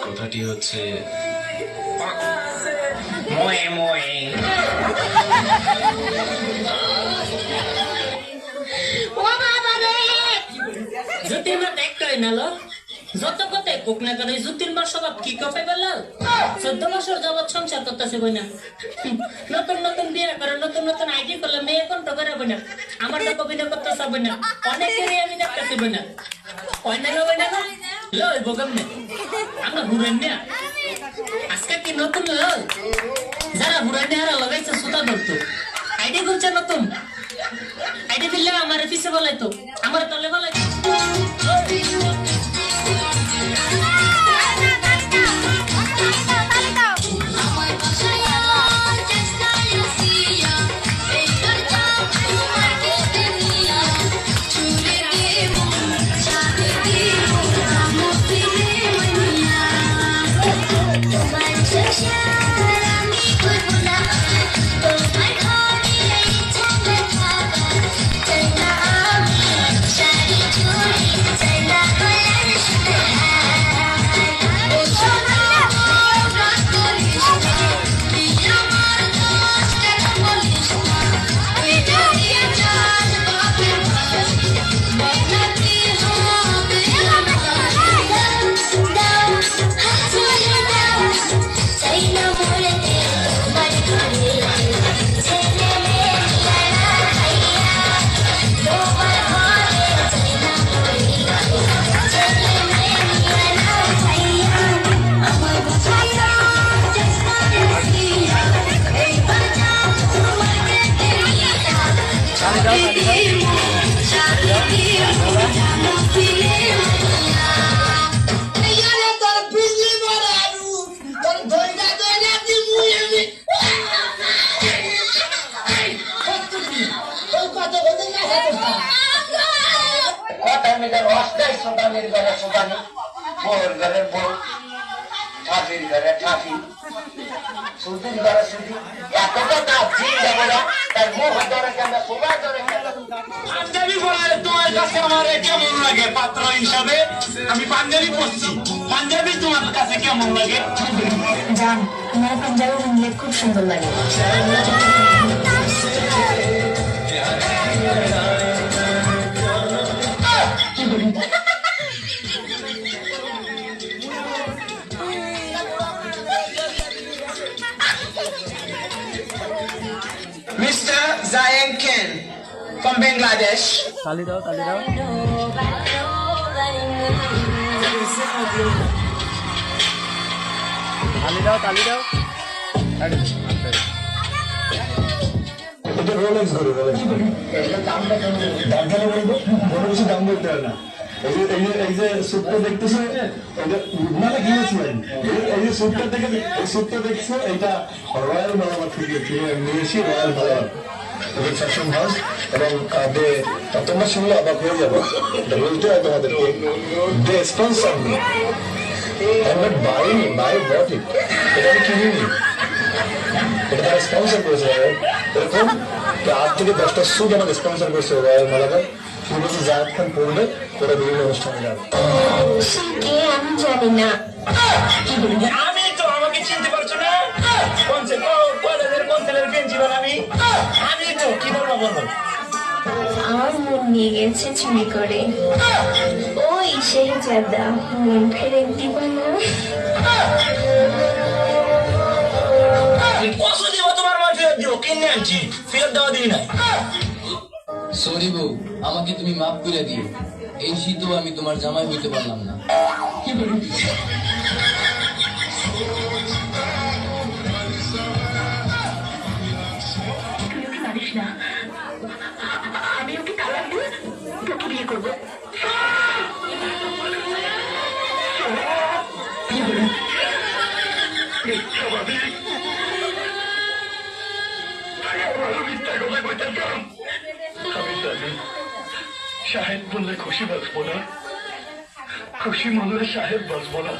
কথাটি হচ্ছে ময়ে ময়ে। জ্যোতির্মা দেখতে নালো যত কথাই কোক না করে জ্যোতির্মার স্বভাব কি কপে বেলা 14 বছর যাবৎ সংসার করতেছে বই না নতুন নতুন বিয়ে করে নতুন নতুন আইডি করলে মেয়ে কোন করে বই না আমার তো অভিনয় করতে চাবই না অনেকেরই আমি দেখতেছি বই না অন্যান্য বই না লই বগম না আমরা হুরেন না আজকে কি নতুন লই যারা হুরেন না লাগাইছে সুতা ধরতো আইডি খুলছে নতুন আইডি দিলে আমার পিছে বলাইতো আমার তলে বলাইতো আমি পাঞ্জাবি পড়ছি পাঞ্জাবি তোমার কাছে কেমন লাগে জান তোমার পাঞ্জাবি শুনলে খুব সুন্দর লাগে Mr. Zayan Ken from Bangladesh. তালি দাও তালি দাও তালি দাও তালি দাও এটা রোলেক্স ঘড়ি রোলেক্স ঘড়ি দাম জানি বলবো বড় বেশি দাম বলতে হয় না এই যে স্যুটটা দেখতেছো এটা মানে গিয়েছিলেন এই যে স্যুটটা দেখে এই স্যুটটা দেখছো এটা রয়্যাল মালাবার থেকে নিয়েছি রয়্যাল মালাবার ফ্যাশন হাউস এবং তোমরা শুনলে অবাক হয়ে যাবো বলতে হয় তোমাদেরকে they sponsor me I'm not buying it, buy bought it. এটা আমি কিনিনি এটা তারা স্পন্সর করেছে এরকম আট থেকে 10টা স্যুট আমাকে স্পন্সর করেছে রয়্যাল মালাবার শুধু বলছে জায়েদ খান পড়বে ওরা বিভিন্ন অনুষ্ঠানে যাবে আমি জানি না আমি তো আমাকে চিনতে পারছো না কলেজের কনসেলের প্রিন্সিপাল আমি তো কি বলবো বলো আমার মন নিয়ে গেছে চুরি করে ওই শেহজাদা মন ফেরত দিব না কসু দিব তোমার মা ফেরত দিব কিনে আনছি ফেরত দেওয়া দিই নাই সরি বউ আমাকে তুমি মাফ করে দিও এই শীতও আমি তোমার জামাই হইতে পারলাম না আমি ওকে তালাক দিয়ে তোকে বিয়ে করবো সাহেব বললে খুশি বাঁচবো না খুশি বললে সাহেব বাঁচবো না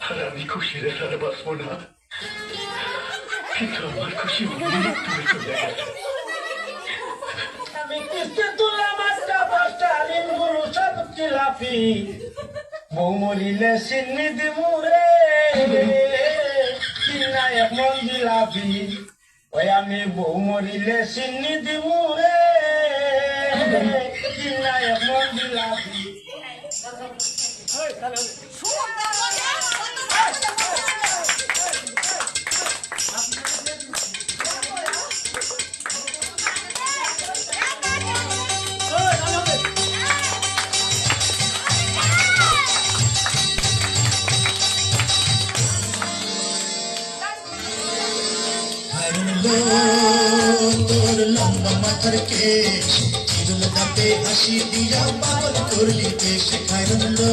আর আমি খুশি রে সারা বাঁচবো না কিন্তু আমার খুশি তুমি চলে গেছে আমি কিস্তি তুলা মাছটা পাঁচটা আলিম গুলো সব চিলাপি বউ মরিলে সিন্নি দিমুরে কিনা এক মন জিলাপি ওই আমি বউ মরিলে সিন্নি দিমুরে কিনা এক মন জিলাপি তোর লম্বা মাথার কেশ চিরুল দাঁতে হাসি দিয়া পাগল করলি বেশ খাইরন লো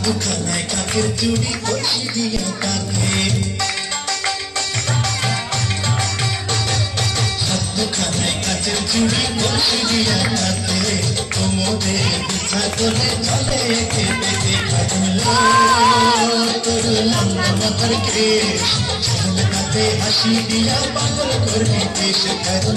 দুখানায় কাকের চুড়ি বসি দিয়া কাকে দুখানায় কাকের চুড়ি বসি দিয়া কাকে কোমরে বিছা করে চলে একে বেঁকে খাইলো তোর লম্বা মাথার কেশ চিরুল দাঁতে হাসি দিয়া পাগল করবি বেশ খাইলো